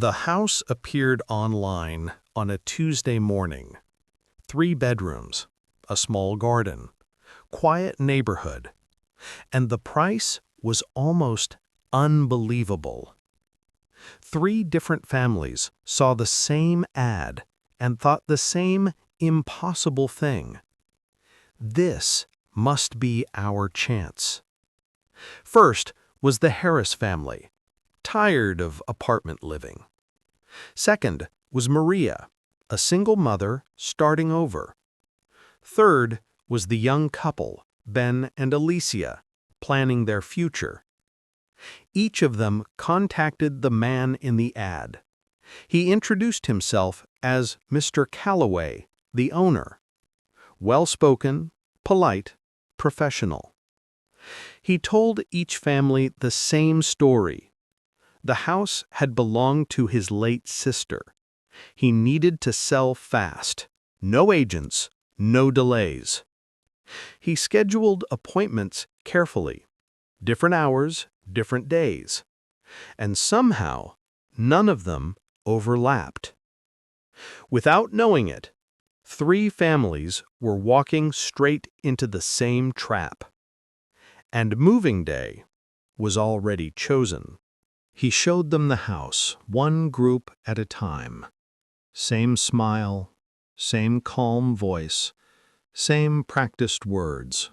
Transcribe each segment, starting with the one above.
The house appeared online on a Tuesday morning. 3 bedrooms, a small garden, quiet neighborhood, and the price was almost unbelievable. 3 different families saw the same ad and thought the same impossible thing. This must be our chance. First was the Harris family, tired of apartment living. Second was Maria, a single mother starting over. Third was the young couple, Ben and Alicia, planning their future. Each of them contacted the man in the ad. He introduced himself as Mr. Calloway, the owner. Well-spoken, polite, professional. He told each family the same story. The house had belonged to his late sister. He needed to sell fast. No agents, no delays. He scheduled appointments carefully. Different hours, different days. And somehow, none of them overlapped. Without knowing it, 3 families were walking straight into the same trap. And moving day was already chosen. He showed them the house, one group at a time. Same smile, same calm voice, same practiced words.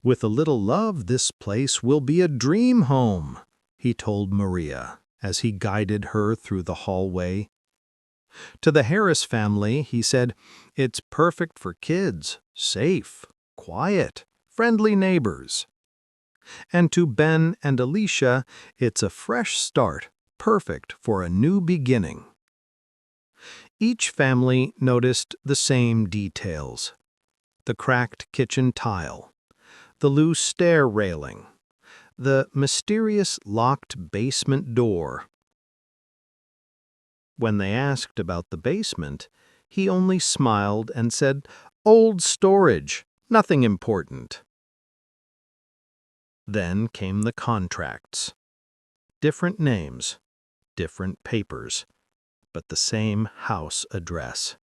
"With a little love, this place will be a dream home," he told Maria as he guided her through the hallway. To the Harris family, he said, "It's perfect for kids, safe, quiet, friendly neighbors." And to Ben and Alicia, "It's a fresh start, perfect for a new beginning." Each family noticed the same details: the cracked kitchen tile, the loose stair railing, the mysterious locked basement door. When they asked about the basement, he only smiled and said, "Old storage, nothing important." Then came the contracts. Different names, different papers, but the same house address.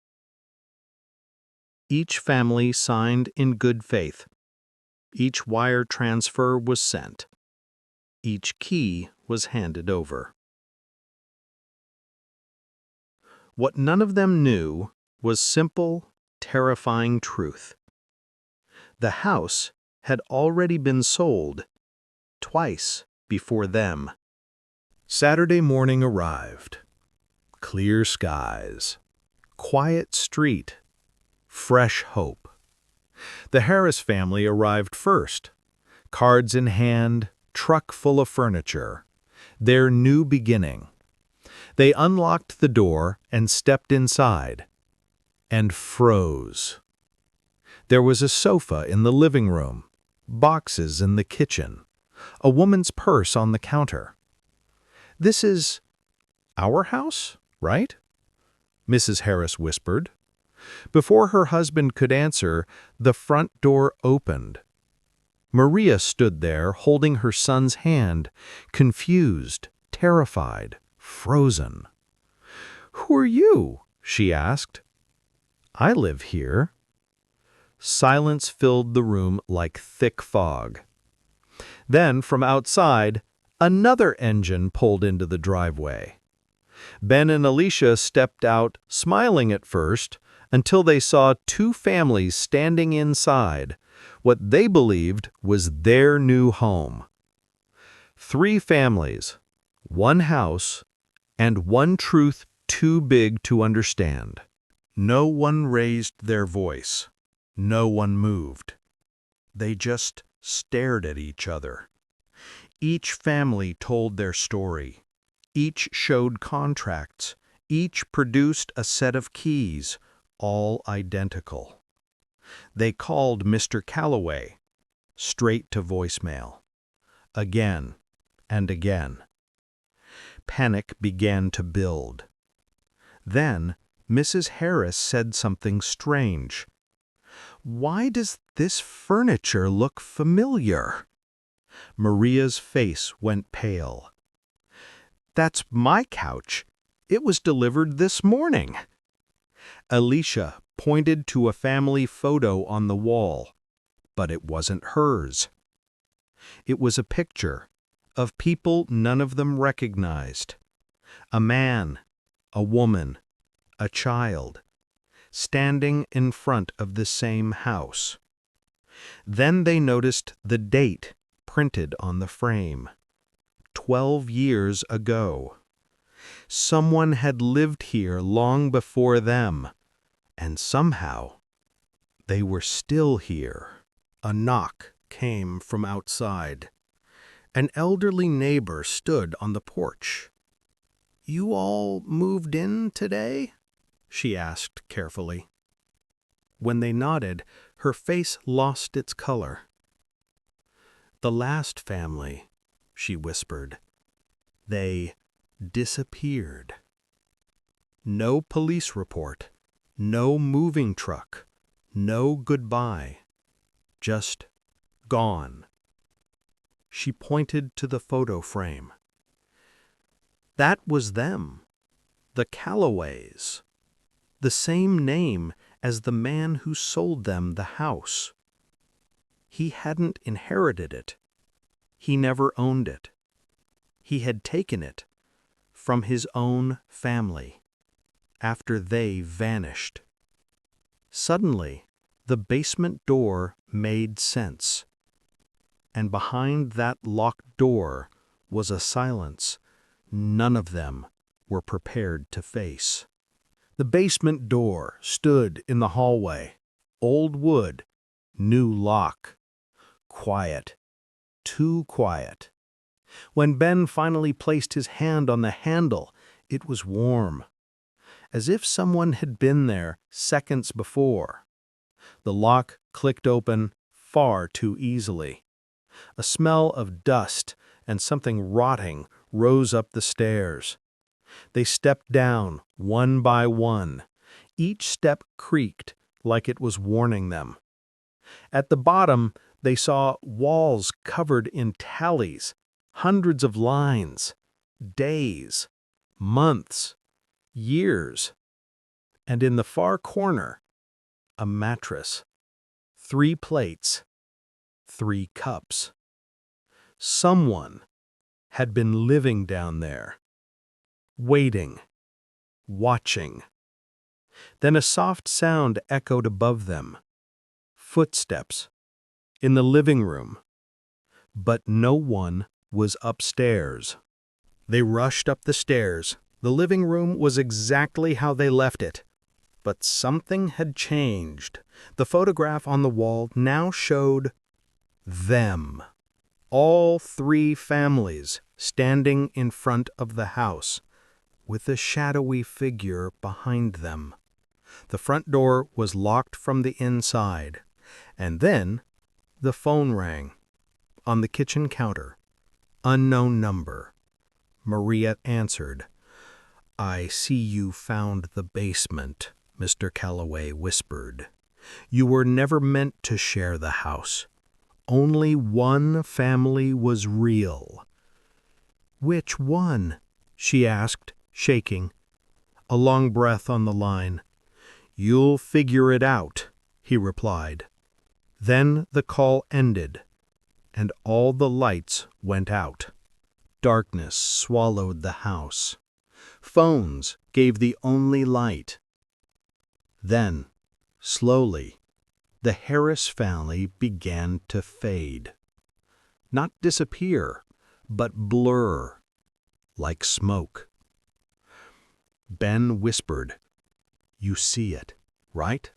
Each family signed in good faith. Each wire transfer was sent. Each key was handed over. What none of them knew was simple, terrifying truth. The house had already been sold, twice before them. Saturday morning arrived. Clear skies, quiet street, fresh hope. The Harris family arrived first, cards in hand, truck full of furniture, their new beginning. They unlocked the door and stepped inside, and froze. There was a sofa in the living room, boxes in the kitchen, a woman's purse on the counter. "This is our house, right?" Mrs. Harris whispered. Before her husband could answer, the front door opened. Maria stood there holding her son's hand, confused, terrified, frozen. "Who are you?" she asked. "I live here." Silence filled the room like thick fog. Then, from outside, another engine pulled into the driveway. Ben and Alicia stepped out, smiling at first, until they saw 2 families standing inside, what they believed was their new home. 3 families, 1 house, and one truth too big to understand. No one raised their voice. No one moved. They just stared at each other. Each family told their story. Each showed contracts. Each produced a set of keys, all identical. They called Mr. Calloway, straight to voicemail. Again and again. Panic began to build. Then Mrs. Harris said something strange. "Why does this furniture look familiar?" Maria's face went pale. That's my couch. It was delivered this morning." Alicia pointed to a family photo on the wall, but it wasn't hers. It was a picture of people none of them recognized. A man, a woman, a child, standing in front of the same house. Then they noticed the date printed on the frame. 12 years ago. Someone had lived here long before them, and somehow they were still here. A knock came from outside. An elderly neighbor stood on the porch. "You all moved in today?" she asked carefully. When they nodded, her face lost its color. "The last family," she whispered. "They disappeared. No police report, no moving truck, no goodbye. Just gone." She pointed to the photo frame. That was them, the Callaways, the same name as the man who sold them the house. He hadn't inherited it. He never owned it. He had taken it from his own family after they vanished. Suddenly, the basement door made sense. And behind that locked door was a silence none of them were prepared to face. The basement door stood in the hallway. Old wood, new lock. Quiet. Too quiet. When Ben finally placed his hand on the handle, it was warm, as if someone had been there seconds before. The lock clicked open far too easily. A smell of dust and something rotting rose up the stairs. They stepped down one by one. Each step creaked like it was warning them. At the bottom, they saw walls covered in tallies, hundreds of lines, days, months, years. And in the far corner, a mattress, 3 plates, 3 cups. Someone had been living down there, waiting, watching. Then a soft sound echoed above them. Footsteps in the living room. But no one was upstairs. They rushed up the stairs. The living room was exactly how they left it. But something had changed. The photograph on the wall now showed them. All 3 families standing in front of the house, with a shadowy figure behind them. The front door was locked from the inside. And then the phone rang. On the kitchen counter. Unknown number. Maria answered. "I see you found the basement," Mr. Calloway whispered. "You were never meant to share the house. Only one family was real." "Which one?" she asked, shaking. A long breath on the line. "You'll figure it out," he replied. Then the call ended, and all the lights went out. Darkness swallowed the house. Phones gave the only light. Then, slowly, the Harris family began to fade. Not disappear, but blur, like smoke. Ben whispered, "You see it, right?"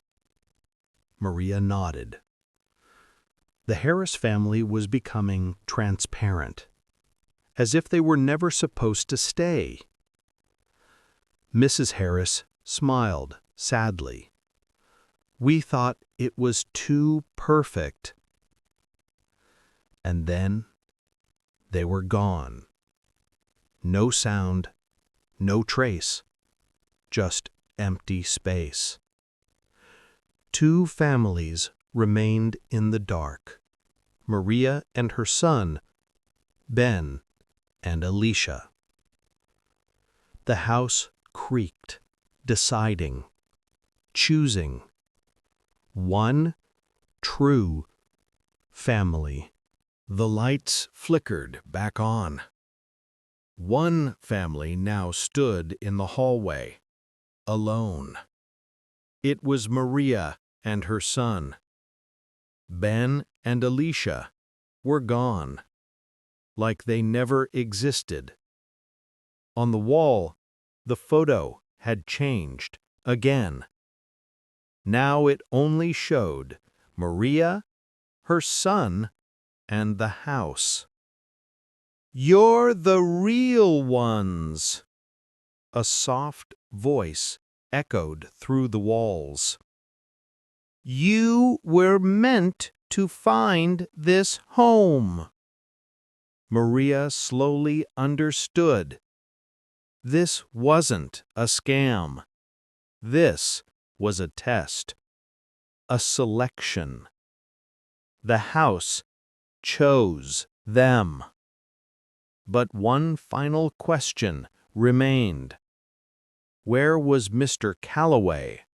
Maria nodded. The Harris family was becoming transparent, as if they were never supposed to stay. Mrs. Harris smiled sadly. "We thought it was too perfect." And then they were gone. No sound, no trace, just empty space. 2 families remained in the dark. Maria and her son, Ben and Alicia. The house creaked, deciding, choosing. One true family. The lights flickered back on. One family now stood in the hallway, alone. It was Maria and her son. Ben and Alicia were gone, like they never existed. On the wall, the photo had changed again. Now it only showed Maria, her son, and the house. "You're the real ones," a soft voice echoed through the walls. "You were meant to find this home." Maria slowly understood. This wasn't a scam. This was a test, a selection. The house chose them. But one final question remained. Where was Mr. Calloway?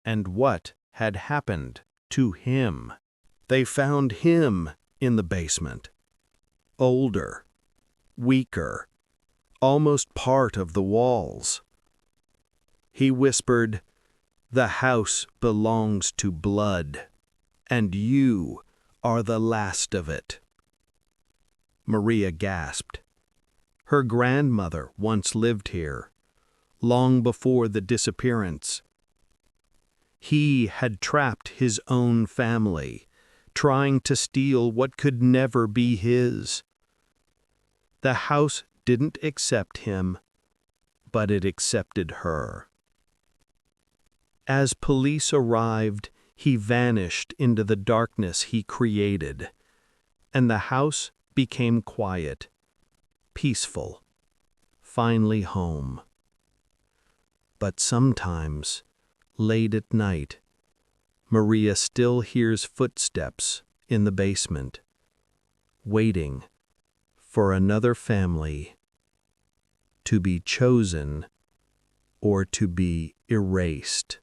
And what had happened to him? They found him in the basement. Older, weaker, almost part of the walls. He whispered, "The house belongs to blood, and you are the last of it." Maria gasped. Her grandmother once lived here, long before the disappearance. He had trapped his own family, trying to steal what could never be his. The house didn't accept him, but it accepted her. As police arrived, he vanished into the darkness he created, and the house became quiet, peaceful, finally home. But sometimes, late at night, Maria still hears footsteps in the basement, waiting for another family to be chosen or to be erased.